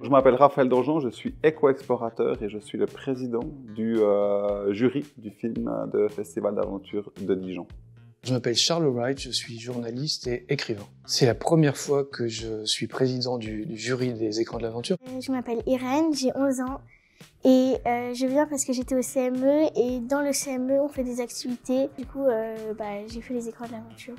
Je m'appelle Raphaël Donjon, je suis éco-explorateur et je suis le président du jury du film de Festival d'aventure de Dijon. Je m'appelle Charles Wright, je suis journaliste et écrivain. C'est la première fois que je suis président du jury des écrans de l'aventure. Je m'appelle Irène, j'ai 11 ans et je viens parce que j'étais au CME et dans le CME on fait des activités. Du coup j'ai fait les écrans de l'aventure.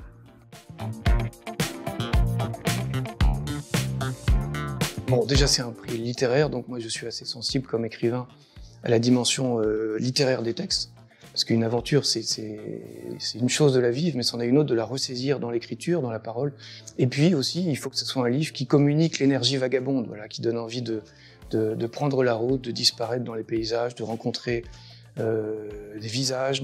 Bon, déjà c'est un prix littéraire, donc moi je suis assez sensible comme écrivain à la dimension littéraire des textes. Parce qu'une aventure, c'est une chose de la vivre, mais c'en est une autre de la ressaisir dans l'écriture, dans la parole. Et puis aussi, il faut que ce soit un livre qui communique l'énergie vagabonde, voilà, qui donne envie de prendre la route, de disparaître dans les paysages, de rencontrer des visages.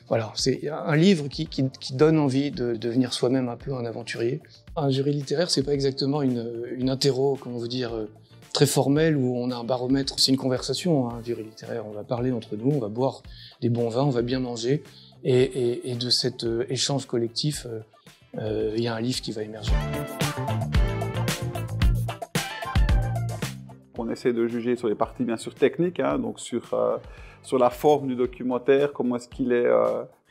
Voilà, c'est un livre qui donne envie de devenir soi-même un peu un aventurier. Un jury littéraire, c'est pas exactement une interro, comment vous dire, très formelle où on a un baromètre. C'est une conversation, un jury littéraire. On va parler entre nous, on va boire des bons vins, on va bien manger. Et de cet échange collectif, il y a un livre qui va émerger. On essaie de juger sur les parties bien sûr techniques, hein, donc sur la forme du documentaire, comment est-ce qu'il est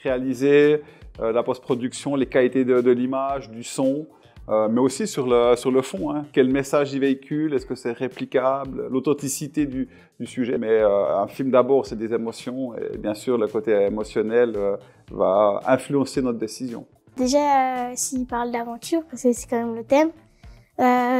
réalisé, la post-production, les qualités de l'image, du son, mais aussi sur le fond, hein, quel message il véhicule, est-ce que c'est réplicable, l'authenticité du sujet. Mais un film d'abord c'est des émotions et bien sûr le côté émotionnel va influencer notre décision. Déjà s'il parle d'aventure, parce que c'est quand même le thème,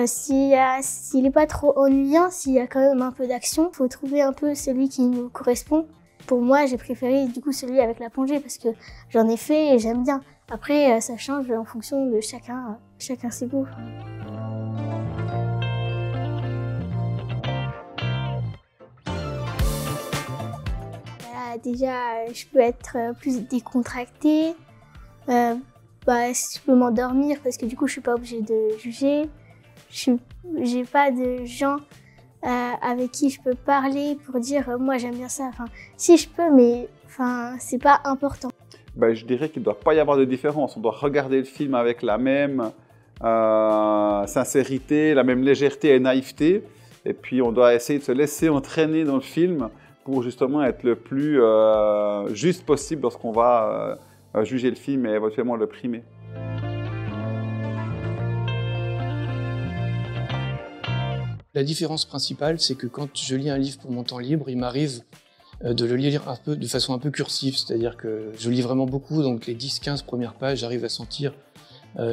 s'il n'est pas trop ennuyant, s'il y a quand même un peu d'action, il faut trouver un peu celui qui nous correspond. Pour moi, j'ai préféré du coup celui avec la plongée parce que j'en ai fait et j'aime bien. Après, ça change en fonction de chacun ses goûts. Déjà, je peux être plus décontractée. Je peux m'endormir parce que du coup, je suis pas obligée de juger. J'ai pas de gens avec qui je peux parler pour dire moi j'aime bien ça. Enfin, si je peux, mais c'est pas important. Je dirais qu'il ne doit pas y avoir de différence. On doit regarder le film avec la même sincérité, la même légèreté et naïveté. Et puis on doit essayer de se laisser entraîner dans le film pour justement être le plus juste possible lorsqu'on va juger le film et éventuellement le primer. La différence principale, c'est que quand je lis un livre pour mon temps libre, il m'arrive de le lire un peu de façon un peu cursive, c'est-à-dire que je lis vraiment beaucoup, donc les 10-15 premières pages, j'arrive à sentir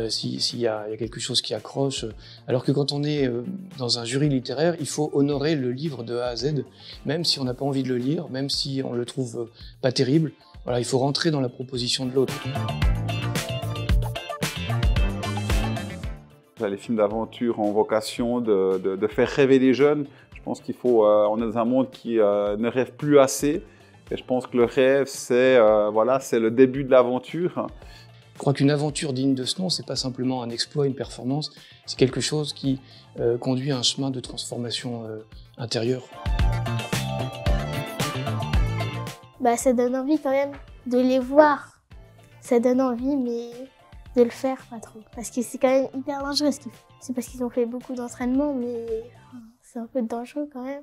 s'il y a quelque chose qui accroche. Alors que quand on est dans un jury littéraire, il faut honorer le livre de A à Z, même si on n'a pas envie de le lire, même si on le trouve pas terrible. Voilà, il faut rentrer dans la proposition de l'autre. Les films d'aventure ont vocation de faire rêver les jeunes. Je pense qu'il faut, on est dans un monde qui ne rêve plus assez. Et je pense que le rêve, c'est le début de l'aventure. Je crois qu'une aventure digne de ce nom, c'est pas simplement un exploit, une performance. C'est quelque chose qui conduit à un chemin de transformation intérieure. Ça donne envie quand même de les voir. Ça donne envie, mais de le faire pas trop. Parce que c'est quand même hyper dangereux ce qu'ils font. C'est parce qu'ils ont fait beaucoup d'entraînement, mais c'est un peu dangereux quand même.